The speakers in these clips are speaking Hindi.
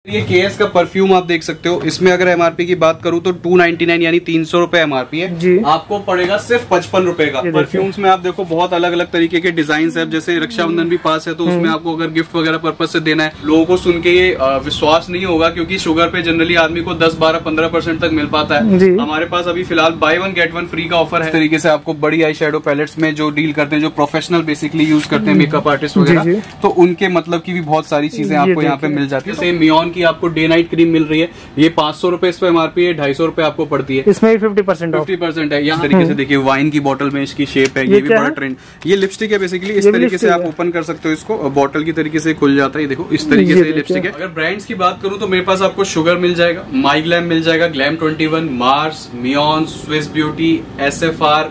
ये केएस का परफ्यूम आप देख सकते हो, इसमें अगर एमआरपी की बात करूं तो 299 यानी 300 रुपए एमआरपी है जी। आपको पड़ेगा सिर्फ 55 रुपए का। परफ्यूम्स में आप देखो बहुत अलग अलग तरीके के डिजाइन है, जैसे रक्षाबंधन भी पास है तो उसमें आपको अगर गिफ्ट वगैरह पर्पज से देना है, लोगों को सुन के ये विश्वास नहीं होगा क्योंकि शुगर पे जनरली आदमी को 10, 12, 15% तक मिल पाता है। हमारे पास अभी फिलहाल बाय 1 गेट 1 फ्री का ऑफर है। इस तरीके से आपको बड़ी आई शेडो पैलेट्स में जो डील करते हैं, जो प्रोफेशनल बेसिकली यूज करते हैं मेकअप आर्टिस्ट वगैरह, तो उनके मतलब की भी बहुत सारी चीजें आपको यहाँ पे मिल जाती है। जैसे मियोन की आपको डे नाइट क्रीम मिल रही है, ये 500 रुपए इस पे एमआरपी है, 250 रुपए आपको पड़ती है। इसमें 50% है। यहाँ तरीके से देखिए वाइन की बोतल में इसकी शेप है, ये भी बड़ा ट्रेंड। ये लिपस्टिक है बेसिकली, इस तरीके से आप ओपन कर सकते हो इसको, बॉटल की तरीके से खुल जाता है। देखो इस तरीके से लिपस्टिक है। अगर ब्रांड्स की बात करूं तो मेरे पास आपको शुगर मिल जाएगा, माई ग्लैम मिल जाएगा, ग्लैम 21, मार्स, मियोन, स्विस ब्यूटी, SFR,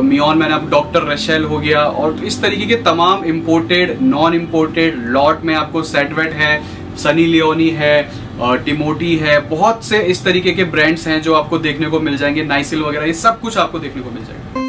मियोन मैंने अब डॉक्टर रशेल हो गया, और इस तरीके के तमाम इम्पोर्टेड, नॉन इम्पोर्टेड लॉट में आपको सेटवेट है, सनी लियोनी है, टिमोटी है, बहुत से इस तरीके के ब्रांड्स हैं जो आपको देखने को मिल जाएंगे, नाइसिल वगैरह, ये सब कुछ आपको देखने को मिल जाएगा।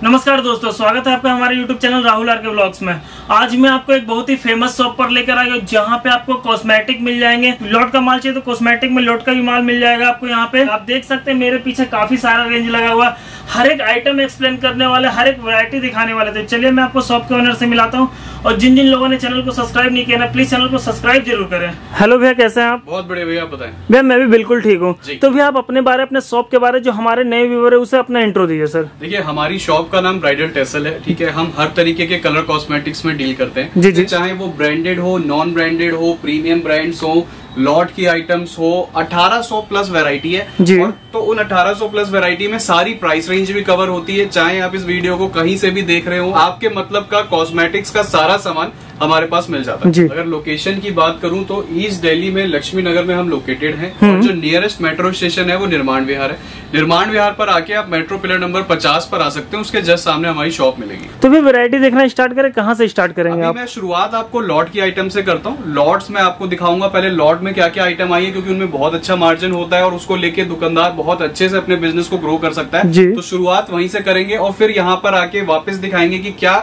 नमस्कार दोस्तों, स्वागत है आपका हमारे YouTube चैनल राहुल आर के ब्लॉग्स में। आज मैं आपको एक बहुत ही फेमस शॉप पर लेकर आया हूँ जहाँ पे आपको कॉस्मेटिक मिल जाएंगे। लॉट का माल चाहिए तो कॉस्मेटिक में लॉट का भी माल मिल जाएगा आपको। यहाँ पे आप देख सकते हैं मेरे पीछे काफी सारा रेंज लगा हुआ, हर एक आइटम एक्सप्लेन करने वाले, हर एक वैरायटी दिखाने वाले थे। चलिए मैं आपको शॉप के ओनर से मिलाता हूँ, और जिन जिन लोगों ने चैनल को सब्सक्राइब नहीं किया ना, प्लीज चैनल को सब्सक्राइब जरूर करें। हेलो भैया, कैसे हैं आप? बहुत बढ़िया भैया, आप बताएं। भैया मैं भी बिल्कुल ठीक हूँ। तो भैया आप अपने बारे, अपने शॉप के बारे, जो हमारे नए व्यूअर है उसे अपना इंट्रो दीजिए सर। देखिए हमारी शॉप का नाम ब्राइडल टेसल है, ठीक है। हम हर तरीके के कलर कॉस्मेटिक्स में डील करते हैं जी, चाहे वो ब्रांडेड हो, नॉन ब्रांडेड हो, प्रीमियम ब्रांड्स हो, लॉट की आइटम्स हो। 1800 प्लस वैरायटी है जी। और तो उन 1800 प्लस वैरायटी में सारी प्राइस रेंज भी कवर होती है। चाहे आप इस वीडियो को कहीं से भी देख रहे हो, आपके मतलब का कॉस्मेटिक्स का सारा सामान हमारे पास मिल जाता है। अगर लोकेशन की बात करूं तो ईस्ट दिल्ली में लक्ष्मी नगर में हम लोकेटेड हैं, और जो नियरेस्ट मेट्रो स्टेशन है वो निर्माण विहार है। निर्माण विहार पर आके आप मेट्रो पिलर नंबर 50 पर आ सकते हैं, उसके जस्ट सामने हमारी शॉप मिलेगी। तो भी वैरायटी देखना स्टार्ट करें, कहाँ से स्टार्ट करेंगे आप? मैं शुरुआत आपको लॉट की आइटम से करता हूँ। लॉट्स में आपको दिखाऊंगा पहले लॉट में क्या क्या आइटम आई है, क्योंकि उनमें बहुत अच्छा मार्जिन होता है और उसको लेके दुकानदार बहुत अच्छे से अपने बिजनेस को ग्रो कर सकता है। तो शुरुआत वहीं से करेंगे, और फिर यहाँ पर आके वापस दिखाएंगे कि क्या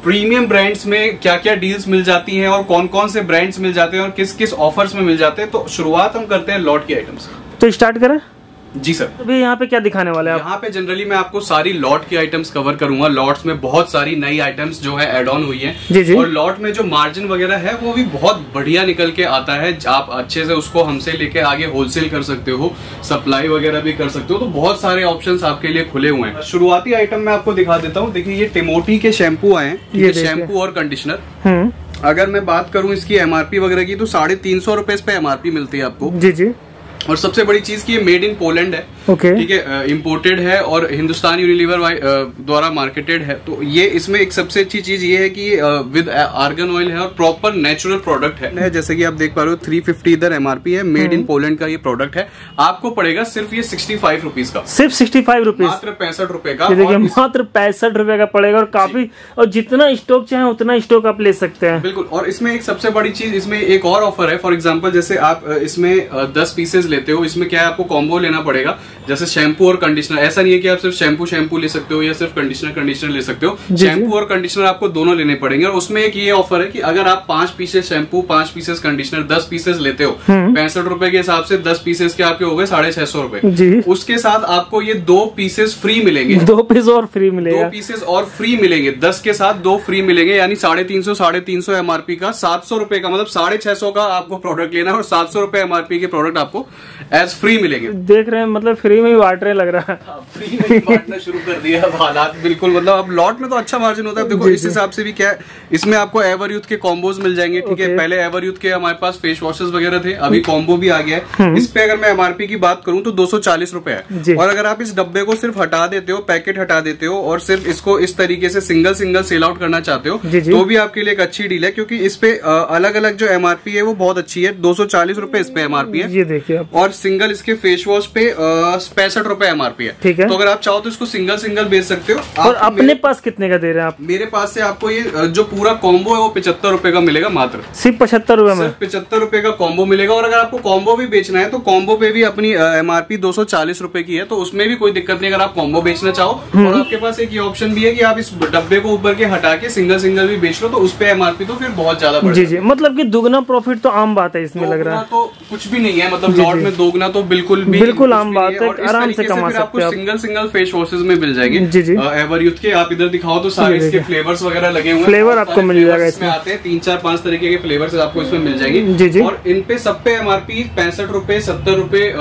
प्रीमियम ब्रांड्स में क्या क्या डील्स मिल जाती हैं, और कौन कौन से ब्रांड्स मिल जाते हैं, और किस किस ऑफर्स में मिल जाते हैं। तो शुरुआत हम करते हैं लॉट की आइटम से। तो स्टार्ट करें जी सर। अभी यहाँ पे क्या दिखाने वाले हैं आप? यहाँ पे जनरली मैं आपको सारी लॉट की आइटम्स कवर करूंगा। लॉट्स में बहुत सारी नई आइटम्स जो है एड ऑन हुई है जी। और लॉट में जो मार्जिन वगैरह है वो भी बहुत बढ़िया निकल के आता है। आप अच्छे से उसको हमसे लेके आगे होलसेल कर सकते हो, सप्लाई वगैरह भी कर सकते हो। तो बहुत सारे ऑप्शंस आपके लिए खुले हुए हैं। शुरुआती आइटम मैं आपको दिखा देता हूँ। देखिए ये टिमोटी के शैम्पू आए हैं, ये शैम्पू और कंडीशनर। अगर मैं बात करूँ इसकी एमआरपी वगैरह की तो 350 रुपए पे एमआरपी मिलती है आपको जी। और सबसे बड़ी चीज की ये मेड इन पोलैंड है, ठीक है, इम्पोर्टेड है और हिंदुस्तान यूनिलीवर द्वारा मार्केटेड है। तो ये इसमें एक सबसे अच्छी चीज ये है कि विद आर्गन ऑयल है और प्रॉपर नेचुरल प्रोडक्ट है। जैसे कि आप देख पा रहे हो 350 इधर एमआरपी है, मेड इन पोलैंड का ये प्रोडक्ट है। आपको पड़ेगा सिर्फ ये 65 रुपीज का, सिर्फ 65 रुपीज, मात्र 65 रुपए का। देखिए मात्र 65 रुपए का पड़ेगा, और काफी, और जितना स्टॉक चाहे उतना स्टॉक आप ले सकते हैं। बिल्कुल। और इसमें एक सबसे बड़ी चीज, इसमें एक और ऑफर है। फॉर एग्जाम्पल जैसे आप इसमें 10 पीसेज लेते हो, इसमें क्या है आपको कॉम्बो लेना पड़ेगा। जैसे शैम्पू और कंडीशनर, ऐसा नहीं है कि आप सिर्फ शैम्पू ले सकते हो या सिर्फ कंडीशनर ले सकते हो। शैम्पू और कंडीशनर आपको दोनों लेने पड़ेंगे। और उसमें एक ये ऑफर है कि अगर आप 5 pieces shampoo, 5 pieces conditioner, 10 pieces लेते हो, 65 रुपए के हिसाब से 10 पीसेस के आपके हो गए 650 रुपए। उसके साथ आपको ये 2 पीसेस फ्री मिलेंगे, 2 पीस और फ्री मिलेगा, 2 पीसेस और फ्री मिलेंगे। 10 के साथ 2 फ्री मिलेंगे, यानी 350 एमआरपी का 700 रुपए का, मतलब 650 का आपको प्रोडक्ट लेना है और 700 रुपए एमआरपी के प्रोडक्ट आपको एज फ्री मिलेंगे। देख रहे हैं, मतलब फ्री में ही बांट रहे लग रहा है। फ्री में ही बांटना शुरू कर दिया अब हालात, बिल्कुल। मतलब अब लॉट में तो अच्छा मार्जिन होता है। देखो इस हिसाब से भी क्या है, इसमें आपको एवर यूथ के कॉम्बोज मिल जाएंगे, ठीक है। पहले एवर यूथ के हमारे पास फेस वॉशेस वगैरह थे, अभी कॉम्बो भी आ गया है। इस पे अगर मैं एमआरपी की बात करूं तो 240 रुपए है। और अगर आप इस डब्बे को सिर्फ हटा देते हो, पैकेट हटा देते हो और सिर्फ इसको इस तरीके से सिंगल सिंगल सेल आउट करना चाहते हो तो भी आपके लिए एक अच्छी डील है, क्योंकि इस पे अलग अलग जो एमआरपी है वो बहुत अच्छी है। 240 रुपए इस पे एमआरपी है, ये देखिए आप। और सिंगल इसके फेस वॉश पे 65 रुपए एमआरपी है, ठीक है। तो अगर आप चाहो तो इसको सिंगल सिंगल बेच सकते हो। और अपने पास कितने का दे रहे हैं आप? मेरे पास से आपको ये जो पूरा कॉम्बो है वो 75 रुपए का मिलेगा, मात्र सिर्फ 75 रुपए में, 75 रुपए का कॉम्बो मिलेगा। और अगर आपको कॉम्बो भी बेचना है तो कॉम्बो पे भी अपनी एमआरपी 240 रुपए की है, तो उसमें भी कोई दिक्कत नहीं अगर आप कॉम्बो बेचना चाहो। और आपके पास एक ये ऑप्शन भी है कि आप इस डब्बे को ऊपर के हटा के सिंगल सिंगल भी बेच लो, तो उस पे एमआरपी तो फिर बहुत ज्यादा बढ़ जी, मतलब कि दुगना प्रॉफिट तो आम बात है इसमें लग रहा है। तो कुछ भी नहीं है, मतलब लॉट में दोगुना तो बिल्कुल आम बात है, आराम से कमा सकते हैं। आपको सिंगल सिंगल फेस वॉशेस में मिल जाएंगे एवर यूथ के। आप इधर दिखाओ तो सारे इसके फ्लेवर्स वगैरह लगे हुए हैं, फ्लेवर आपको मिल जाएगा इसमें आते हैं 3-4-5 तरीके के फ्लेवर्स आपको इसमें मिल जाएंगे। और इन पे सब पे एमआरपी 65 रुपए, 70 रुपए,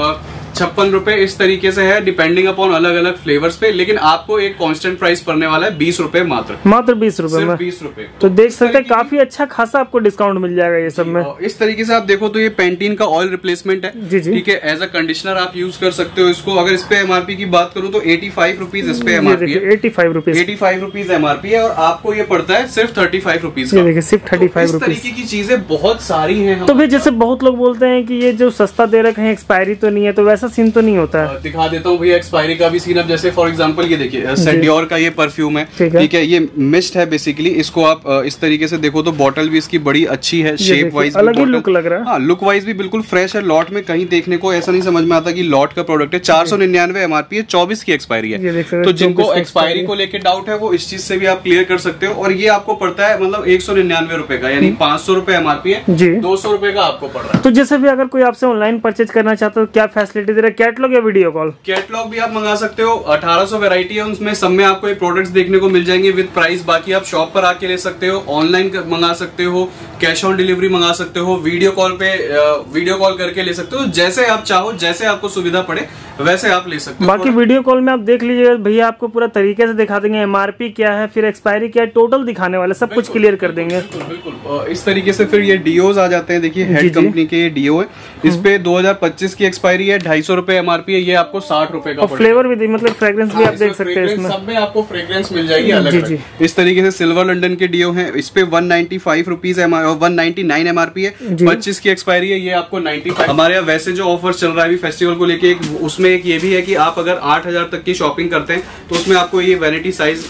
56 रुपए इस तरीके से है, डिपेंडिंग अपॉन अलग अलग फ्लेवर्स पे। लेकिन आपको एक कांस्टेंट प्राइस पड़ने वाला है 20 रुपए मात्र 20 रुपए में, 20 रुपए। तो देख सकते हैं काफी अच्छा खासा आपको डिस्काउंट मिल जाएगा ये सब में। इस तरीके से आप देखो तो ये पेंटीन का ऑयल रिप्लेसमेंट है, ठीक है। एज अ कंडीशनर आप यूज कर सकते हो इसको। अगर इस पे एमआरपी की बात करूं तो 85 रुपीज इस पे एमआरपी है, 85 रुपीज एमआरपी है। और आपको ये पड़ता है सिर्फ 35 रुपीज का, सिर्फ 35 रुपीज। इस तरीके की चीजें बहुत सारी है। तो फिर जैसे बहुत लोग बोलते हैं कि ये जो सस्ता दे रखे हैं एक्सपायरी तो नहीं है, तो वैसा सीन तो नहीं होता है? दिखा देता हूँ भैया एक्सपायरी का भी सीन। अब जैसे फॉर एग्जांपल ये देखिए सेडियोर का ये परफ्यूम है, ठीक है। ये मिस्ट है बेसिकली। इसको आप इस तरीके से देखो तो बॉटल भी इसकी बड़ी अच्छी है, शेप वाइज अलग ही लुक लग रहा है। हाँ, लुक वाइज भी बिल्कुल फ्रेश है। लॉट में कहीं देखने को ऐसा नहीं समझ में आता कि लॉट का प्रोडक्ट है। 499 एमआरपी है, 24 की एक्सपायरी है। तो जिनको एक्सपायरी को लेकर डाउट है वो इस चीज से भी आप क्लियर कर सकते हो। और ये आपको पड़ता है मतलब 199 रुपए का, यानी 500 रुपए एमआरपी है, 200 रुपए का आपको पड़ रहा है। तो जैसे भी अगर कोई आपसे ऑनलाइन परचेज करना चाहता है तो क्या फैसिलिटी दे रहा है? कैटलॉग या वीडियो कॉल? कैटलॉग भी आप मंगा सकते हो। 1800 वैरायटी है, उसमें सब में आपको ये प्रोडक्ट्स देखने को मिल जाएंगे विद प्राइस। बाकी आप शॉप पर आके ले सकते हो, ऑनलाइन मंगा सकते हो, कैश ऑन डिलीवरी मंगा सकते हो, वीडियो कॉल करके ले सकते हो। जैसे आप चाहो, जैसे आपको सुविधा पड़े वैसे आप ले सकते हो। बाकी वीडियो कॉल में आप देख लीजिएगा, भैया आपको पूरा तरीके से दिखा देंगे, एमआरपी क्या है, फिर एक्सपायरी क्या है, टोटल दिखाने वाले सब कुछ क्लियर कर देंगे। बिल्कुल इस तरीके से। फिर ये डीओज आ जाते हैं, देखिए हेड कंपनी के ये डीओ है। इस पे 2025 की एक्सपायरी है, 250 रुपए एमआरपी है। ये आपको 60 रुपए का फ्लेवर भी मतलब फ्रेग्रेंस भी आप देख सकते हैं इसमें। सब में आपको फ्रेग्रेंस मिल जाएगी अलग। इस तरीके से सिल्वर लंडन के डीओ है। इस पे 195 रुपीज 199 एमआरपी है, 25 की एक्सपायरी है। ये आपको 95। हमारे यहाँ वैसे जो ऑफर चल रहा है फेस्टिवल को लेके, उसमें एक ये भी है कि आप अगर 8000 तक की शॉपिंग करते हैं तो उसमें आपको ये वैनिटी साइज,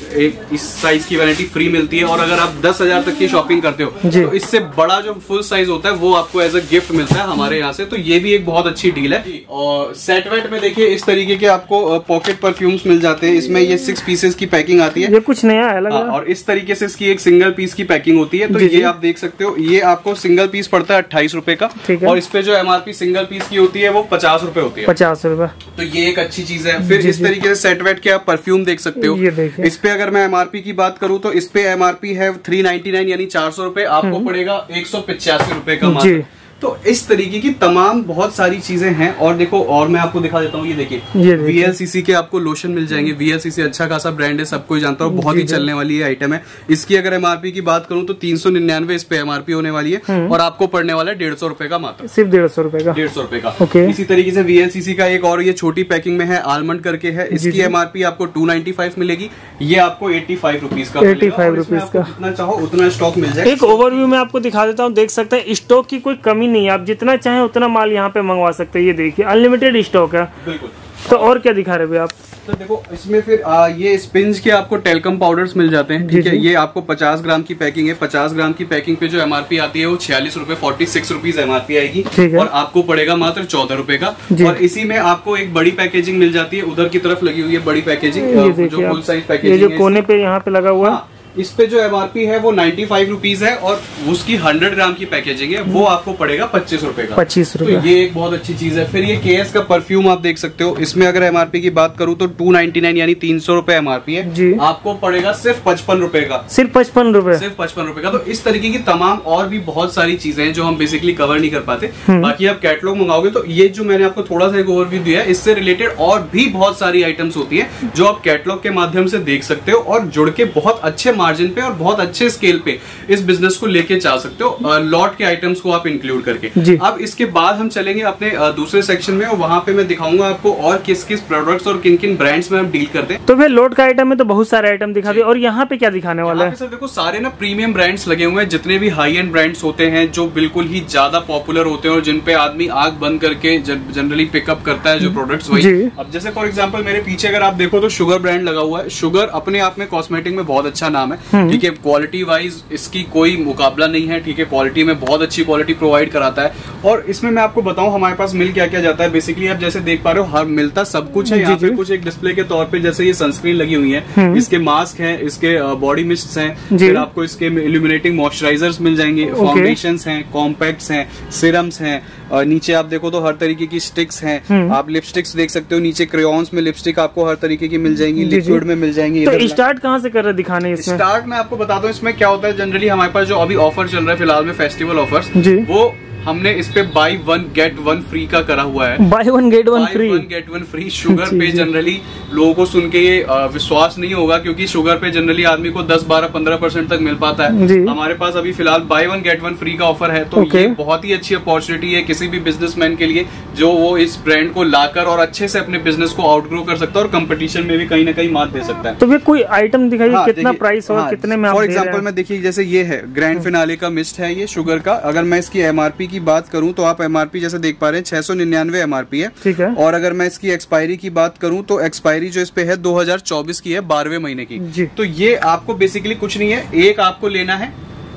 इस साइज की वैनिटी फ्री मिलती है। और अगर आप 10,000 तक की शॉपिंग करते हो तो इससे बड़ा जो फुल साइज होता है वो आपको एज अ गिफ्ट मिलता है हमारे यहाँ से। तो ये भी एक बहुत अच्छी डील है। और सेट वेट में देखिए इस तरीके के आपको पॉकेट परफ्यूम्स मिल जाते हैं। इसमें ये 6 पीसेस की पैकिंग आती है, ये कुछ नया है लग रहा है। और इस तरीके से इसकी एक सिंगल पीस की पैकिंग होती है। तो ये आप देख सकते हो, ये आपको सिंगल पीस पड़ता है 28 रुपए का। और इस पे जो एमआरपी सिंगल पीस की होती है वो 50 रुपए होती है, 50 रुपए। तो ये एक अच्छी चीज है। फिर इस तरीके से सेट वेट के आप परफ्यूम देख सकते हो। इस पे अगर मैं एमआरपी की बात करूं तो इस पे एमआरपी है 399 यानी 400 रुपए, आपको पड़ेगा 185 रुपए का मात्र। तो इस तरीके की तमाम बहुत सारी चीजें हैं। और देखो, और मैं आपको दिखा देता हूँ, ये देखिए VLCC के आपको लोशन मिल जाएंगे। VLCC अच्छा खासा ब्रांड है, सबको जानता हूँ, बहुत ही चलने वाली ये आइटम है। इसकी अगर एमआरपी की बात करूँ तो 399 इस पे एमआरपी होने वाली है, और आपको पड़ने वाला है 150 रुपए का मात्र, सिर्फ 150 रुपए का, 150 रुपए का। इसी तरीके से VLCC का एक और ये छोटी पैकिंग में है, आलमंड करके है। इसकी एमआरपी आपको 295 मिलेगी, ये आपको 85 रुपीज का, 85 रुपीज का। जितना चाहो उतना स्टॉक मिल जाए। एक ओवरव्यू में आपको दिखा देता हूँ, देख सकते हैं स्टॉक की कोई कमी नहीं है, आप जितना चाहे उतना माल यहाँ पे मंगवा सकते हैं। ये देखिए अनलिमिटेड स्टॉक है। बिल्कुल। तो और क्या दिखा रहे हैं आप? तो देखो इसमें फिर ये स्पिंज के आपको टेल्कम पाउडर्स मिल जाते हैं, ठीक है। ये आपको 50 ग्राम की पैकिंग है। 50 ग्राम की पैकिंग पे जो एमआरपी आती है वो 46 रुपए, 46 रुपीज एमआरपी आएगी, और आपको पड़ेगा मात्र 14 रुपए का। और इसी में आपको एक बड़ी पैकेजिंग मिल जाती है, उधर की तरफ लगी हुई है बड़ी पैकेजिंग, जो फुल साइज पैकेजिंग, जो कोने पे यहाँ पे लगा हुआ है। इस पे जो MRP है वो 95 रुपीज है और उसकी 100 ग्राम की पैकेजिंग है वो आपको पड़ेगा 25 रुपए का। 25 रुपए। तो ये एक बहुत अच्छी चीज है। फिर ये KS का परफ्यूम आप देख सकते हो, इसमें अगर MRP की बात करूँ तो 299 यानी 300 रुपए MRP है जी, आपको पड़ेगा सिर्फ 55 रुपए का। सिर्फ 55 रुपए, सिर्फ 55 रुपए का। तो इस तरीके की तमाम और भी बहुत सारी चीजें हैं जो हम बेसिकली कवर नहीं कर पाते। बाकी आप कैटलॉग मंगाओगे तो ये जो मैंने आपको थोड़ा सा एक ओवरव्यू दिया है, इससे रिलेटेड और भी बहुत सारी आइटम्स होती है जो आप कैटलॉग के माध्यम से देख सकते हो और जुड़ के बहुत अच्छे मार्जिन पे और बहुत अच्छे स्केल पे इस बिजनेस को लेके चल सकते हो, लॉट के आइटम्स को आप इंक्लूड करके। अब इसके बाद हम चलेंगे अपने दूसरे सेक्शन में और वहां पे मैं दिखाऊंगा आपको और किस किस प्रोडक्ट्स और किन किन ब्रांड्स में हम डील करते हैं। तो फिर लॉट का आइटम में तो बहुत सारे आइटम दिखा दिए और यहाँ पे क्या दिखाने वाला है? सर देखो सारे ना प्रीमियम ब्रांड्स लगे हुए हैं, जितने भी हाई एंड ब्रांड्स होते हैं जो बिल्कुल ही ज्यादा पॉपुलर होते हैं और जिन पे आदमी आंख बंद करके जनरली पिकअप करता है जो प्रोडक्ट्स वही। अब जैसे फॉर एग्जांपल मेरे पीछे अगर आप देखो तो शुगर ब्रांड लगा हुआ है। शुगर अपने आप में कॉस्मेटिक में बहुत अच्छा नाम है, ठीक है, क्वालिटी वाइज इसकी कोई मुकाबला नहीं है, ठीक है, क्वालिटी में बहुत अच्छी क्वालिटी प्रोवाइड कराता है। और इसमें मैं आपको बताऊं हमारे पास मिल क्या क्या जाता है। बेसिकली आप जैसे देख पा रहे हो हर मिलता सब कुछ है यहाँ पे। कुछ एक डिस्प्ले के तौर पे जैसे ये सनस्क्रीन लगी हुई है, इसके मास्क हैं, इसके बॉडी मिस्ट्स हैं, फिर आपको इसके इल्यूमिनेटिंग मॉइस्चराइजर्स मिल जाएंगे, फाउंडेशंस हैं, कॉम्पैक्ट्स हैं, सीरम्स हैं, नीचे आप देखो तो हर तरीके की स्टिक्स हैं, आप लिपस्टिक्स देख सकते हो, नीचे क्रेयॉन्स में लिपस्टिक आपको हर तरीके की मिल जाएंगी, लिक्विड में मिल जाएंगी। तो स्टार्ट कहाँ से कर रहे दिखाने इसमें? स्टार्ट मैं आपको बताता हूँ इसमें क्या होता है। जनरली हमारे पास जो अभी ऑफर चल रहा है फिलहाल में फेस्टिवल ऑफर्स, वो हमने इस पे बाई 1 गेट 1 फ्री का करा हुआ है। Buy 1 get 1 free. शुगर पे जनरली लोगों को सुन के ये विश्वास नहीं होगा क्योंकि शुगर पे जनरली आदमी को 10, 12, 15% तक मिल पाता है। हमारे पास अभी फिलहाल बाई 1 गेट 1 फ्री का ऑफर है। तो ये बहुत ही अच्छी अपॉर्चुनिटी है किसी भी बिजनेसमैन के लिए जो वो इस ब्रांड को लाकर और अच्छे से अपने बिजनेस को आउटग्रो कर सकता है और कंपटीशन में भी कहीं ना कहीं मात दे सकता है। तो फिर कोई आइटम दिखाइए, कितना प्राइस और कितने में? फॉर एग्जाम्पल में देखिए जैसे ये है ग्रैंड फिनाले का मिस्ट है ये शुगर का। अगर मैं इसकी MRP की बात करूं तो आप MRP जैसे देख पा रहे हैं 699 MRP है, ठीक है। और अगर मैं इसकी एक्सपायरी की बात करूं तो एक्सपायरी जो इस पे है 2024 की है, 12वें महीने की। तो ये आपको बेसिकली कुछ नहीं है, एक आपको लेना है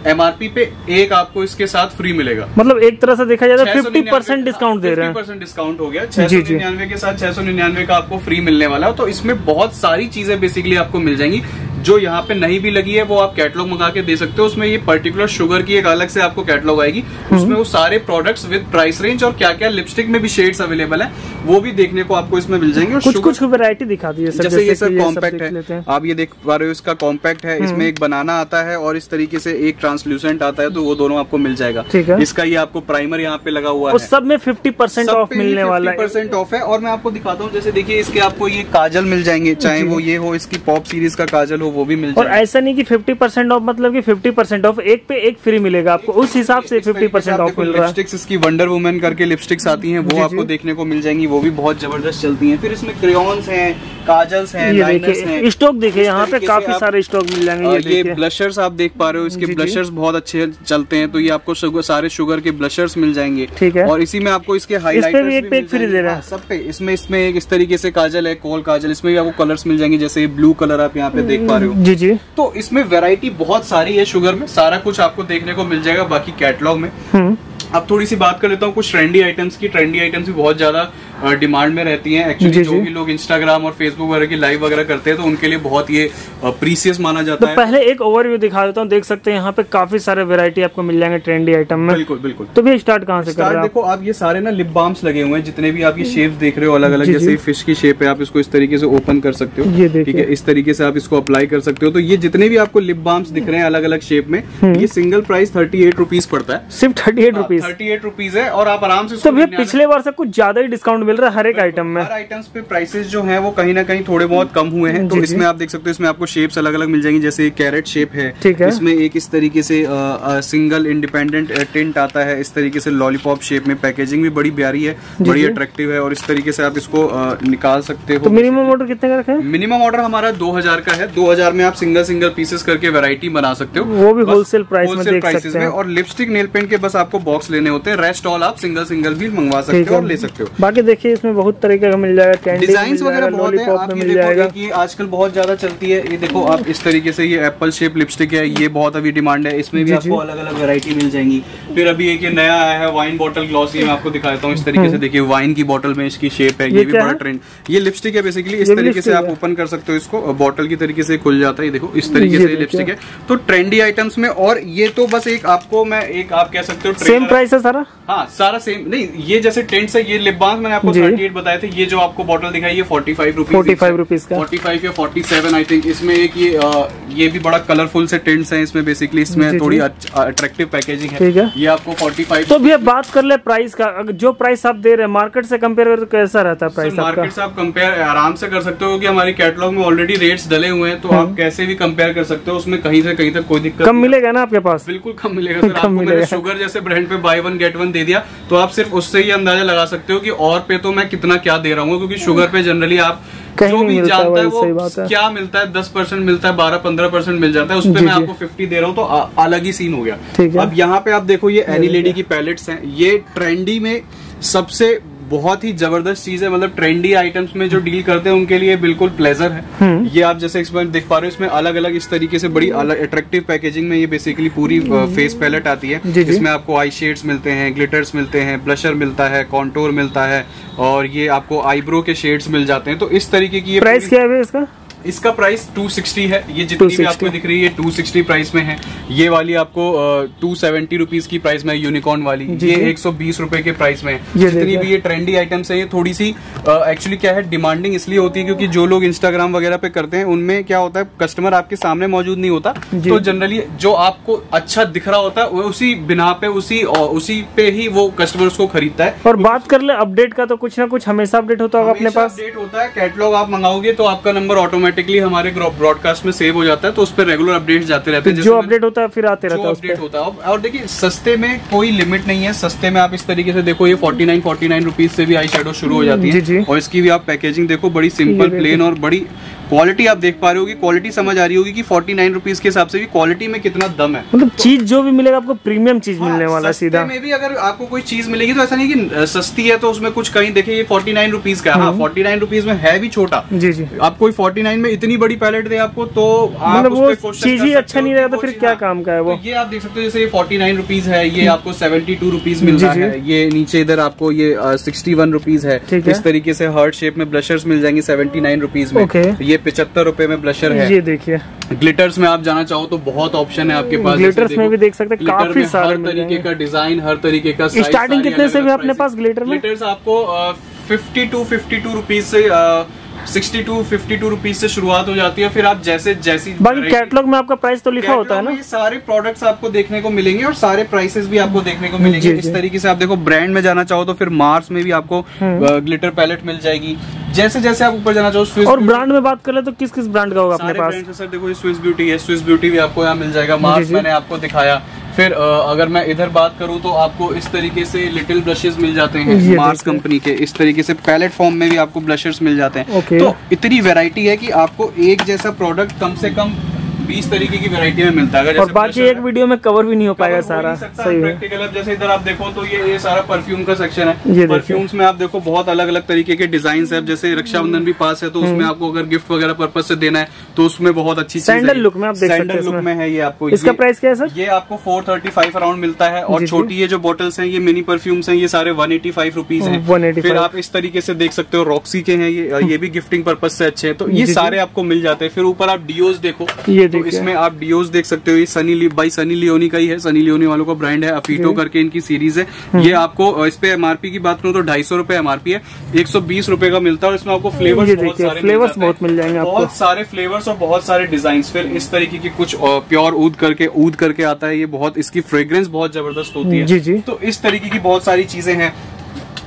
MRP पे, एक आपको इसके साथ फ्री मिलेगा। मतलब एक तरह से देखा जाए तो 50% डिस्काउंट दे रहे हैं। 50% डिस्काउंट हो गया। 699 के साथ 699 का आपको फ्री मिलने वाला है। तो इसमें बहुत सारी चीजें बेसिकली आपको मिल जाएंगी जो यहाँ पे नहीं भी लगी है वो आप कैटलॉग मंगा के दे सकते हो। उसमें ये पर्टिकुलर शुगर की एक अलग से आपको कैटलॉग आएगी, उसमें वो सारे प्रोडक्ट्स विद प्राइस रेंज और क्या क्या लिपस्टिक में भी शेड्स अवेलेबल है वो भी देखने को आपको इसमें मिल जाएंगे। और कुछ वैरायटी दिखा दी है सर, जैसे ये सर कॉम्पैक्ट है, आप ये देख पा रहे हो इसका कॉम्पैक्ट है, इसमें एक बनाना आता है और इस तरीके से एक ट्रांसल्यूसेंट आता है, तो वो दोनों आपको मिल जाएगा। इसका ये आपको प्राइमर यहाँ पे लगा हुआ है, सब में 50% ऑफ मिलने वाला है। 50% ऑफ है। और मैं आपको दिखाता हूँ जैसे देखिए इसके आपको ये काजल मिल जाएंगे, चाहे वो ये हो इसकी पॉप सीरीज का काजल हो वो भी मिल जाएगा। ऐसा नहीं कि 50% ऑफ मतलब कि 50% ऑफ, एक पे एक फ्री मिलेगा आपको, उस हिसाब से 50% ऑफ मिल रहा है। लिपस्टिक्स इसकी वंडर वुमन करके लिपस्टिक्स आती हैं वो आपको देखने को मिल जाएंगी, वो भी बहुत जबरदस्त चलती हैं। फिर इसमें क्रेयॉन्स हैं, काजल्स हैं, लाइनर्स हैं, स्टॉक देखिए यहाँ पे काफी सारे स्टॉक मिल जाएंगे। ये ब्लशर्स आप देख पा रहे हो, इसके ब्लशर्स बहुत अच्छे चलते हैं, तो ये आपको सारे शुगर के ब्लशर्स मिल जाएंगे, ठीक है। और इसी में आपको इसके हाईलाइटर्स भी एक फ्री दे रहा है सब पे। इसमें एक इस तरीके से काजल है, कोल काजल, इसमें भी आपको कलर्स मिल जाएंगे, जैसे ब्लू कलर आप यहाँ पे देख पा रहे हो। जी। तो इसमें वैरायटी बहुत सारी है शुगर में, सारा कुछ आपको देखने को मिल जाएगा बाकी कैटलॉग में। अब थोड़ी सी बात कर लेता हूँ कुछ ट्रेंडी आइटम्स की। ट्रेंडी आइटम्स भी बहुत ज्यादा डिमांड में रहती हैं एक्चुअली। जो भी लोग इंस्टाग्राम और फेसबुक वगैरह की लाइव वगैरह करते हैं तो उनके लिए बहुत ये प्रीसियस माना जाता है। पहले एक ओवरव्यू दिखा देता हूँ, देख सकते हैं यहाँ पे काफी सारे वैरायटी आपको मिल जाएंगे ट्रेंडी आइटम में। बिल्कुल बिल्कुल। तो भी स्टार्ट कहाँ से कर रहे हैं? देखो आप ये सारे ना लिप बाम्स लगे हुए हैं, जितने भी आप ये शेप्स देख रहे हो अलग अलग, जैसे फिश की शेप है, आप इसको इस तरीके से ओपन कर सकते हो, ठीक है, इस तरीके से आप इसको अप्लाई कर सकते हो। तो ये जितने भी आपको लिप बाम्स दिख रहे हैं अलग अलग शेप में, ये सिंगल प्राइस 38 रुपीज पड़ता है, सिर्फ 38 रुपीज है। और आप आराम से तो भैया पिछले बार से कुछ ज्यादा ही डिस्काउंट मिल रहा है हर एक आइटम में। हर आइटम्स पे प्राइसेस जो हैं वो कहीं ना कहीं थोड़े बहुत कम हुए हैं। तो इसमें आप देख सकते हो, इसमें आपको शेप्स अलग अलग मिल जाएंगी, जैसे कैरेट शेप है, ठीक है, इसमें एक इस तरीके से सिंगल इंडिपेंडेंट टिंट आता है, इस तरीके से लॉलीपॉप शेप में। पैकेजिंग भी बड़ी प्यारी है, बड़ी अट्रैक्टिव है और इस तरीके से आप इसको निकाल सकते हो। तो मिनिमम ऑर्डर कितने का रखा है? मिनिमम ऑर्डर हमारा 2000 का है। 2000 में आप सिंगल पीसेस करके वैरायटी बना सकते हो, वो भी होलसेल प्राइस में देख सकते हैं। और लिपस्टिक नेल पेंट के बस आपको बॉक्स लेने होते हैं, रेस्ट ऑल आप सिंगल भी मंगवा सकते हो और ले सकते हो। बाकी देखिए इसमें बहुत तरीके का मिल जाएगा, डिजाइन वगैरह बहुत है। आप ये देखोगे कि आजकल बहुत ज्यादा चलती है, ये देखो आप इस तरीके से ये एप्पल शेप लिपस्टिक है, ये बहुत अभी डिमांड है, इसमें भी आपको अलग अलग वैरायटी मिल जाएंगी। फिर अभी एक ये नया आया है वाइन बॉटल ग्लॉस, ये मैं आपको दिखा देता हूँ इस तरीके से। देखिए वाइन की बॉटल में इसकी शेप है, ये भी बड़ा ट्रेंड। ये लिपस्टिक है बेसिकली, इस तरीके से आप ओपन कर सकते हो इसको, बॉटल की तरीके से खुल जाता है। देखो इस तरीके से लिपस्टिक है। तो ट्रेंडी आइटम्स में, और ये तो बस एक आपको मैं एक आप कह सकते हो सेम प्राइस है सारा। हाँ सारा सेम नहीं, ये जैसे टेंट्स है, ये लिप बाम मैंने आपको 38 बताए थे। ये जो आपको बॉटल दिखाई ये 45 रुपीज का, 45 या 47 आई थिंक। इसमें एक ये भी बड़ा कलरफुल से टेंट्स है इसमें बेसिकली, इसमें थोड़ी अट्रैक्टिव पैकेजिंग है। ये आपको 45। तो भैया बात कर ले प्राइस का, जो प्राइस आप दे रहे हैं मार्केट से कंपेयर कर कैसा रहता है प्राइस? मार्केट से आप कंपेयर आराम से कर सकते हो क्योंकि हमारी कैटलॉग में ऑलरेडी रेट्स डले हुए हैं, तो आप कैसे भी कंपेयर कर सकते हो, उसमें कहीं से कहीं तक कोई दिक्कत कम मिलेगा ना आपके पास? बिल्कुल कम मिलेगा सर। आपको मैंने शुगर जैसे ब्रांड पे बाय 1 गेट 1 दे दिया, तो आप सिर्फ उससे ही अंदाजा लगा सकते हो कि और पे तो मैं कितना क्या दे रहा हूँ, क्योंकि शुगर पे जनरली आप जो भी जानता है वो क्या मिलता है, 10% मिलता है, 12-15% मिल जाता है, उस पे मैं आपको 50 दे रहा हूँ, तो अलग ही सीन हो गया। अब यहाँ पे आप देखो ये एनी लेडी की पैलेट्स हैं, ये ट्रेंडी में सबसे बहुत ही जबरदस्त चीज है। मतलब ट्रेंडी आइटम्स में जो डील करते हैं उनके लिए बिल्कुल प्लेजर है। ये आप जैसे इसमें देख पा रहे हो, इसमें अलग अलग इस तरीके से बड़ी अलग अट्रैक्टिव पैकेजिंग में ये बेसिकली पूरी फेस पैलेट आती है। इसमें आपको आई शेड्स मिलते हैं, ग्लिटर्स मिलते हैं, ब्लशर मिलता है, कॉन्टोर मिलता है, और ये आपको आईब्रो के शेड्स मिल जाते हैं। तो इस तरीके की प्राइस क्या है इसका? इसका प्राइस 260 है। ये जितनी भी आपको दिख रही है 260 प्राइस में है। ये वाली आपको 270 रुपीज की प्राइस में, यूनिकॉर्न वाली ये 120 रुपए के प्राइस में। जितनी भी ये ट्रेंडी आइटम्स है, ये थोड़ी सी एक्चुअली क्या है, डिमांडिंग इसलिए होती है क्योंकि जो लोग इंस्टाग्राम वगैरह पे करते हैं उनमें क्या होता है, कस्टमर आपके सामने मौजूद नहीं होता, तो जनरली जो आपको अच्छा दिख रहा होता है वो उसी बिना पे उसी पे ही वो कस्टमर उसको खरीदता है। और बात कर ले अपडेट का, तो कुछ ना कुछ हमेशा अपडेट होता होगा अपने पास? अपडेट होता है। कैटलॉग आप मंगाओगे तो आपका नंबर ऑटोमेटिकली हमारे ब्रॉडकास्ट में सेव हो जाता है, तो उस पर रेगुलर अपडेट्स जाते रहते हैं। जो अपडेट होता है फिर आते रहता है, अपडेट होता है। और देखिए सस्ते में कोई लिमिट नहीं है। सस्ते में आप इस तरीके से देखो, ये 49 रुपीज से भी आई शेडो शुरू हो जाती है, और इसकी भी आप पैकेजिंग देखो, बड़ी सिंपल प्लेन और बड़ी क्वालिटी आप देख पा रहे होगी, क्वालिटी समझ आ रही होगी कि 49 रुपीज के हिसाब से भी क्वालिटी में कितना दम है। मतलब चीज जो भी मिलेगा आपको प्रीमियम चीज मिलने वाला सीधा। में भी अगर आपको कोई चीज मिलेगी तो ऐसा नहीं कि सस्ती है तो उसमें कुछ कहीं देखिए ये 49 रुपीज का, हाँ 49 रुपीज में है भी छोटा। जी आप कोई 49 में इतनी बड़ी पैलेट दे आपको, तो आप वो चीज ही अच्छा नहीं रहेगा, तो फिर क्या काम का है वो? ये आप देख सकते हो, जैसे ये 49 रुपीज है, ये आपको 72 रुपीज मिल रहा है। ये नीचे इधर आपको ये 61 रुपीज है। इस तरीके से हार्ट शेप में ब्लशर्स मिल जाएंगे 79 रुपीज में। ये 75 रुपए में ब्लशर है। ये देखिए ग्लिटर्स में आप जाना चाहो तो बहुत ऑप्शन है आपके पास। ग्लिटर्स में भी देख सकते हैं, काफी सारे हर तरीके का डिजाइन, हर तरीके का साइज। स्टार्टिंग कितने से भी अपने पास ग्लिटर में? ग्लिटर्स आपको 52 रुपीज से 62 रुपीज से शुरुआत हो जाती है। फिर आप जैसी बाकी कैटलॉग में आपका प्राइस तो लिखा होता है ना? ये सारे प्रोडक्ट्स आपको देखने को मिलेंगे और सारे प्राइसेस भी आपको देखने को मिलेंगे। इस तरीके से आप देखो, ब्रांड में जाना चाहो तो फिर मार्स में भी आपको ग्लिटर पैलेट मिल जाएगी। जैसे जैसे आप ऊपर जाना चाहो। और ब्रांड में बात कर ले तो किस किस ब्रांड का होगा अपने पास? सर देखो, ये स्विस ब्यूटी है, स्विस ब्यूटी भी आपको यहाँ मिल जाएगा। मार्स मैंने आपको दिखाया। फिर अगर मैं इधर बात करूं तो आपको इस तरीके से लिटिल ब्रशेस मिल जाते हैं मार्स कंपनी के। इस तरीके से पैलेट फॉर्म में भी आपको ब्लशर्स मिल जाते हैं। तो इतनी वैरायटी है कि आपको एक जैसा प्रोडक्ट कम से कम 20 तरीके की वैरायटी में मिलता है। और बाकी एक वीडियो में कवर भी नहीं हो पाएगा सारा। सही प्रैक्टिकल है। जैसे इधर आप देखो तो ये सारा परफ्यूम का सेक्शन है। परफ्यूम्स में आप देखो बहुत अलग अलग तरीके के डिजाइन है। जैसे रक्षाबंधन भी पास है, तो उसमें आपको अगर गिफ्ट वगैरह पर्पज से देना है तो उसमें बहुत अच्छी सैंडल लुक में आप देख सकते हैं। सैंडल लुक में है ये आपको। इसका प्राइस क्या है सर? ये आपको 435 अराउंड मिलता है। और छोटी ये जो बॉटल्स हैं, ये मिनी परफ्यूम्स हैं, ये सारे 185 रुपीज है। फिर आप इस तरीके से देख सकते हो, रॉक्सी के हैं ये भी गिफ्टिंग पर्पज से अच्छे हैं। तो ये सारे आपको मिल जाते हैं। फिर ऊपर आप डियोज देखो, तो इसमें आप डियोज देख सकते हो। ये सनी लियोनी का ही है। सनी लियोनी वालों का ब्रांड है, अफीटो करके इनकी सीरीज है। ये आपको इस पे एमआरपी की बात करूं तो 250 रुपए एमआरपी है, 120 रुपए का मिलता है। और इसमें आपको फ्लेवर्स बहुत मिल जाएंगे, बहुत सारे फ्लेवर्स और बहुत सारे डिजाइन। फिर इस तरीके की कुछ प्योर ऊद करके आता है। ये बहुत, इसकी फ्रेग्रेंस बहुत जबरदस्त होती है। तो इस तरीके की बहुत सारी चीजें हैं।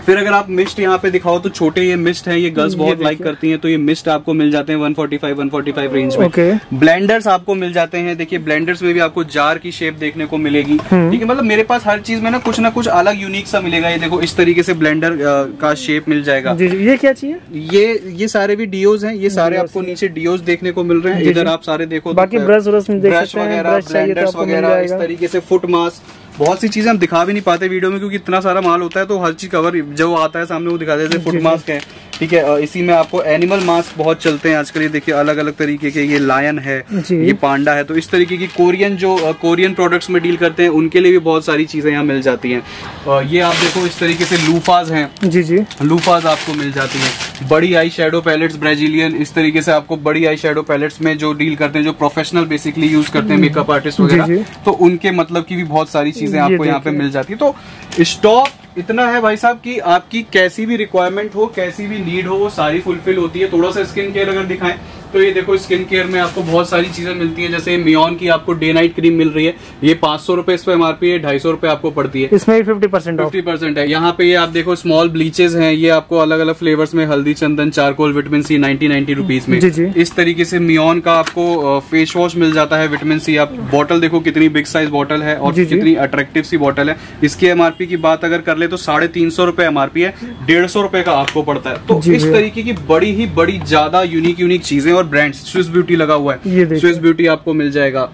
फिर अगर आप मिस्ट यहाँ पे दिखाओ तो छोटे ये मिस्ट है, ये गर्ल्स बहुत लाइक करती हैं, तो ये मिस्ट आपको मिल जाते हैं 145 रेंज में। ब्लेंडर्स आपको मिल जाते हैं। देखिए ब्लेंडर्स में भी आपको जार की शेप देखने को मिलेगी। ठीक है, मतलब मेरे पास हर चीज में ना कुछ अलग यूनिक सा मिलेगा। ये देखो इस तरीके से ब्लेंडर का शेप मिल जाएगा। ये क्या चाहिए? ये सारे भी डियोज हैं। ये सारे आपको नीचे डियोज देखने को मिल रहे हैं। इधर आप सारे देखो, बाकी ब्रश वगैरह, ब्लेंडर्स वगैरह, इस तरीके से फुट मास्क, बहुत सी चीजें हम दिखा भी नहीं पाते वीडियो में क्योंकि इतना सारा माल होता है। तो हर चीज कवर जो आता है सामने वो दिखा देते हैं। फुट मास्क है, ठीक है। इसी में आपको एनिमल मास्क बहुत चलते हैं आजकल, ये देखिए अलग अलग तरीके के, ये लायन है, ये पांडा है, तो इस तरीके की कोरियन प्रोडक्ट्स में डील करते हैं उनके लिए भी बहुत सारी चीजें यहाँ मिल जाती हैं। ये आप देखो इस तरीके से लूफाज हैं, जी लूफाज आपको मिल जाती हैं। बड़ी आई शेडो पैलेट्स ब्राजीलियन, इस तरीके से आपको बड़ी आई शेडो पैलेट्स में जो डील करते हैं, जो प्रोफेशनल बेसिकली यूज करते हैं मेकअप आर्टिस्ट वगैरह, तो उनके मतलब की भी बहुत सारी चीजें आपको यहाँ पे मिल जाती है। तो स्टॉक इतना है भाई साहब कि आपकी कैसी भी रिक्वायरमेंट हो, कैसी भी नीड हो, वो सारी फुलफिल होती है। थोड़ा सा स्किन केयर अगर दिखाएं तो ये देखो स्किन केयर में आपको बहुत सारी चीजें मिलती हैं, जैसे मियोन की आपको डे नाइट क्रीम मिल रही है, ये 500 रुपए इस पे एमआरपी है, 250 रुपए आपको पड़ती है, इसमें 50% है। यहाँ पे ये आप देखो स्मॉल ब्लीचेस हैं, ये आपको अलग अलग फ्लेवर्स में, हल्दी चंदन चारकोल विटामिन सी 90 रुपीज में। इस तरीके से मियोन का आपको फेस वॉश मिल जाता है विटामिन सी। आप बॉटल देखो कितनी बिग साइज बॉटल है और कितनी अट्रैक्टिव सी बॉटल है। इसकी एमआरपी की बात अगर कर ले तो 350 रुपए एमआरपी है, 150 रुपए का आपको पड़ता है। तो इस तरीके की बड़ी ज्यादा यूनिक चीजें और ब्रांड्स, स्विस ब्यूटी लगा हुआ है, स्विस ब्यूटी आपको मिल जाएगा।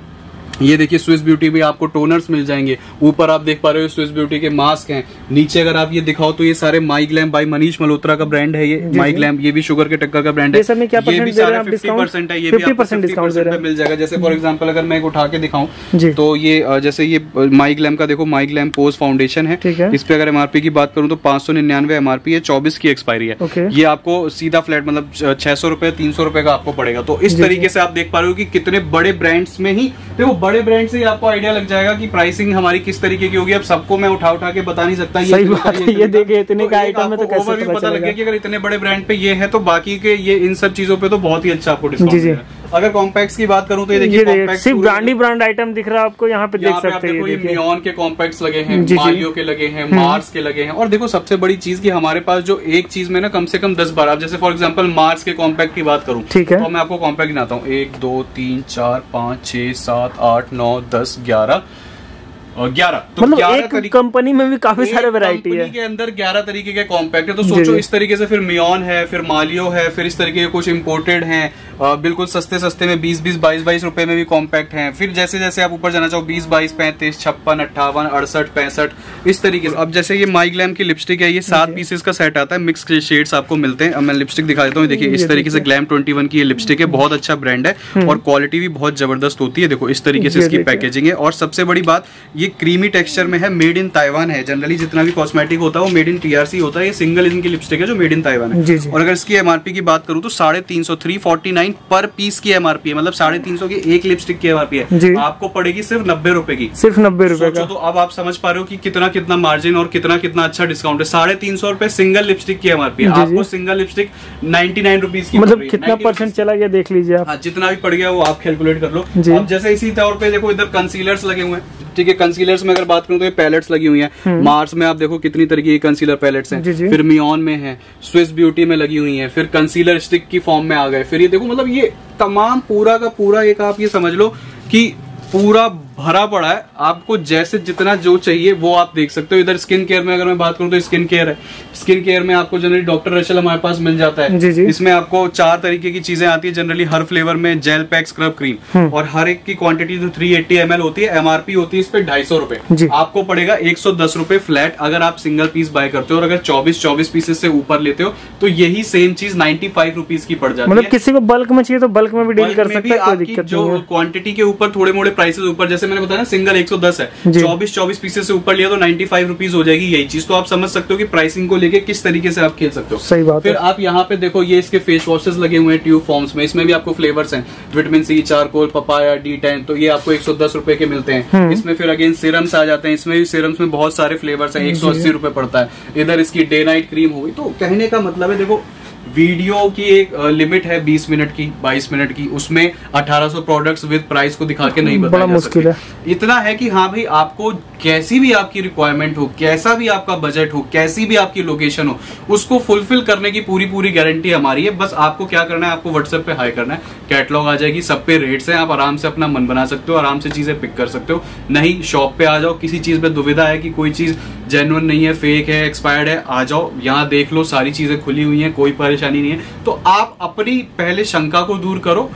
ये देखिए स्विस ब्यूटी में आपको टोनर्स मिल जाएंगे। ऊपर आप देख पा रहे हो स्विस ब्यूटी के मास्क हैं। नीचे अगर आप ये दिखाओ तो ये सारे माई ग्लैम बाय मनीष मल्होत्रा का ब्रांड है, ये माई ग्लैम, ये भी शुगर के टक्कर का ब्रांड है। ये भी सारा 50% है, ये भी 50% डिस्काउंट पे मिल जाएगा। जैसे फॉर एग्जांपल अगर मैं उठा के दिखाऊं तो ये जैसे ये माई ग्लैम का देखो, माई ग्लैम पोज फाउंडेशन है, इस पे अगर एमआरपी की बात करूं तो 599 एमआरपी है, 24 की एक्सपायरी है। ये आपको सीधा फ्लैट मतलब 600 रुपए 300 रुपए का आपको पड़ेगा। तो इस तरीके से आप देख पा रहे हो कि कितने बड़े ब्रांड्स में ही, देखो बड़े ब्रांड से आपको आइडिया लग जाएगा कि प्राइसिंग हमारी किस तरीके की होगी। अब सबको मैं उठा के बता नहीं सकता, ये देखिए इतने का आइटम में तो कैसे पता लग गया कि अगर इतने बड़े ब्रांड पे ये है तो बाकी के ये इन सब चीजों पे तो बहुत ही अच्छा आपको डिस्काउंट है। अगर कॉम्पैक्ट्स की बात करूं तो ये देखिए सिर्फ ब्रांड आइटम दिख रहा है आपको यहाँ पे, देख सकते हैं। ये मियोन के कॉम्पैक्ट्स लगे हैं, मारियो के लगे हैं, मार्स के लगे हैं। और देखो सबसे बड़ी चीज की हमारे पास जो एक चीज में ना कम से कम 10 बार, आप जैसे फॉर एग्जांपल मार्स के कॉम्पैक्ट की बात करूं तो मैं आपको कॉम्पैक्ट गिनाता हूँ, 1 2 3 4 5 6 7 8 9 10 11 और 11। तो मतलब एक कंपनी में भी काफी सारे वैरायटी है, के अंदर 11 तरीके के कॉम्पैक्ट है। तो सोचो इस तरीके से फिर मियोन है, फिर मालियो है, फिर इस तरीके के कुछ इम्पोर्टेड हैं, बिल्कुल सस्ते में 20 22 रुपए में भी कॉम्पैक्ट हैं। फिर जैसे जैसे आप ऊपर जाना चाहो 20 22 35 56 58 68 65 इस तरीके से। अब जैसे ये माई ग्लैम की लिपस्टिक है, ये 7 पीसेस का सेट आता है, मिक्स शेड्स आपको मिलते हैं। अब मैं लिपस्टिक दिखा देता हूँ, देखिए इस तरीके से ग्लैम 21 की ये लिपस्टिक है, बहुत अच्छा ब्रांड है और क्वालिटी भी बहुत जबरदस्त होती है। देखो इस तरीके से इसकी पैकेजिंग है और सबसे बड़ी बात ये क्रीमी टेक्सचर में है, मेड इन ताइवान है। जनरली जितना भी कॉस्मेटिक होता है वो मेड इन TRC होता है, ये सिंगल इनकी लिपस्टिक है जो मेड इन ताइवान है। और अगर इसकी एमआरपी की बात करूं तो 350 349 पर पीस की एमआरपी है, मतलब 350 की एक लिपस्टिक की एमआरपी है, आपको पड़ेगी सिर्फ 90 रुपए की, सिर्फ 90 रुपए का। तो अब आप समझ पा रहे हो कि कितना मार्जिन और कितना अच्छा डिस्काउंट है। 350 रुपए सिंगल लिपस्टिक की एमआरपी है, आपको सिंगल लिपस्टिक 99 रुपीज की, मतलब कितना परसेंट चला गया देख लीजिए आप। जितना भी पड़ गया वो आप कैलकुलेट कर लो। अब जैसे इसी तौर पे देखो इधर कंसीलर्स लगे हुए हैं, ठीक है। कंसीलर्स में अगर बात करूं तो ये पैलेट्स लगी हुई हैं। मार्स में आप देखो कितनी तरीके की कंसीलर पैलेट्स हैं, फिर मियोन में है, स्विस ब्यूटी में लगी हुई हैं, फिर कंसीलर स्टिक की फॉर्म में आ गए। फिर ये देखो मतलब ये तमाम पूरा का पूरा एक आप ये समझ लो कि पूरा भरा पड़ा है, आपको जैसे जितना जो चाहिए वो आप देख सकते हो। इधर स्किन केयर में अगर मैं बात करूं तो स्किन केयर है, स्किन केयर में आपको जनरली डॉक्टर रशल हमारे पास मिल जाता है। इसमें आपको 4 तरीके की चीजें आती है जनरली हर फ्लेवर में, जेल पैक, स्क्रब, क्रीम, और हर एक की क्वांटिटी जो 380 ml होती है। एमआरपी होती है इस पे 250 रुपए, आपको पड़ेगा 110 रुपए फ्लैट अगर आप सिंगल पीस बाय करते हो। और अगर 24 पीसेस से ऊपर लेते हो तो यही सेम चीज 95 रुपीज की पड़ जाती है। मतलब किसी को बल्क में चाहिए तो बल्क में भी डील कर सकते हैं, कोई दिक्कत नहीं है। जो क्वांटिटी के ऊपर थोड़े मोड़े प्राइसेस ऊपर, जैसे मैंने बताया ना सिंगल 110 है, 24 पीसेस से ऊपर लिया तो 95 रुपीज हो जाएगी यही चीज। तो आप समझ सकते हो कि प्राइसिंग को लेके किस तरीके से आप खेल सकते हो। सही बात फिर आप यहाँ पे देखो ये इसके फेस वॉशेस लगे हुए हैं ट्यूब फॉर्म्स में, इसमें भी आपको फ्लेवर्स हैं, vitamin C, charcoal, papaya, D10, तो ये आपको 110 रुपए के मिलते हैं। इसमें फिर अगेन सीरम्स आ जाते हैं, इसमें भी सीरम्स में बहुत सारे फ्लेवर्स हैं, 180 रुपए पड़ता है। इधर इसकी डे नाइट क्रीम हो गई। तो कहने का मतलब है देखो वीडियो की एक लिमिट है 20 मिनट की, 22 मिनट की, उसमें 1800 प्रोडक्ट्स विद प्राइस को दिखा के नहीं बताया जा सकता। इतना है कि हाँ भाई आपको कैसी भी आपकी रिक्वायरमेंट हो, कैसा भी आपका बजट हो, कैसी भी आपकी लोकेशन हो, उसको फुलफिल करने की पूरी गारंटी हमारी है। बस आपको क्या करना है, आपको व्हाट्सएप पे हाई करना है, कैटलॉग आ जाएगी, सब पे रेट्स हैं, आप आराम से अपना मन बना सकते हो, आराम से चीजें पिक कर सकते हो। नहीं शॉप पे आ जाओ, किसी चीज पे दुविधा है कि कोई चीज जेन्युइन नहीं है, फेक है, एक्सपायर्ड है, आ जाओ यहाँ देख लो, सारी चीजें खुली हुई हैं, कोई परेशानी नहीं है। तो आप अपनी पहले शंका को दूर करो,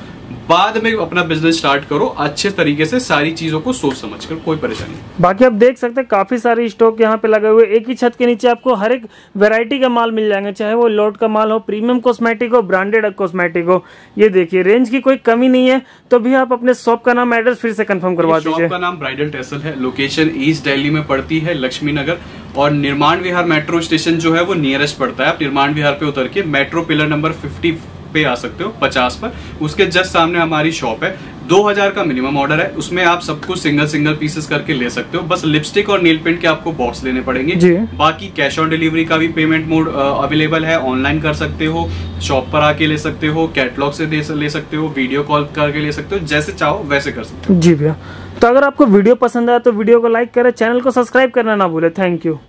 बाद में अपना बिजनेस स्टार्ट करो अच्छे तरीके से, सारी चीजों को सोच समझ कर, कोई परेशानी नहीं। बाकी आप देख सकते हैं काफी सारे स्टॉक यहाँ पे लगे हुए, एक ही छत के नीचे आपको हर एक वैरायटी का माल मिल जाएगा, चाहे वो लॉट का माल हो, प्रीमियम कॉस्मेटिक हो, ब्रांडेड कॉस्मेटिक हो। ये देखिए रेंज की कोई कमी नहीं है। तो भी आप अपने शॉप का नाम, एड्रेस फिर से कंफर्म करवा दीजिए। शॉप का नाम ब्राइडल टेसल है, लोकेशन ईस्ट दिल्ली में पड़ती है, लक्ष्मी नगर, और निर्माण विहार मेट्रो स्टेशन जो है वो नियरेस्ट पड़ता है। आप निर्माण विहार पे उतर के मेट्रो पिलर नंबर 50 पे आ सकते हो, 50 पर, उसके जस्ट सामने हमारी शॉप है। 2000 का मिनिमम ऑर्डर है, उसमें आप सब कुछ सिंगल पीसेस करके ले सकते हो। बस लिपस्टिक और नेल पेंट के आपको बॉक्स लेने पड़ेंगे जी। बाकी कैश ऑन डिलीवरी का भी पेमेंट मोड अवेलेबल है, ऑनलाइन कर सकते हो, शॉप पर आके ले सकते हो, कैटलॉग से ले सकते हो, वीडियो कॉल करके ले सकते हो, जैसे चाहो वैसे कर सकते हो। जी भैया, तो अगर आपको वीडियो पसंद आया तो वीडियो को लाइक करें, चैनल को सब्सक्राइब करना ना भूले। Thank you.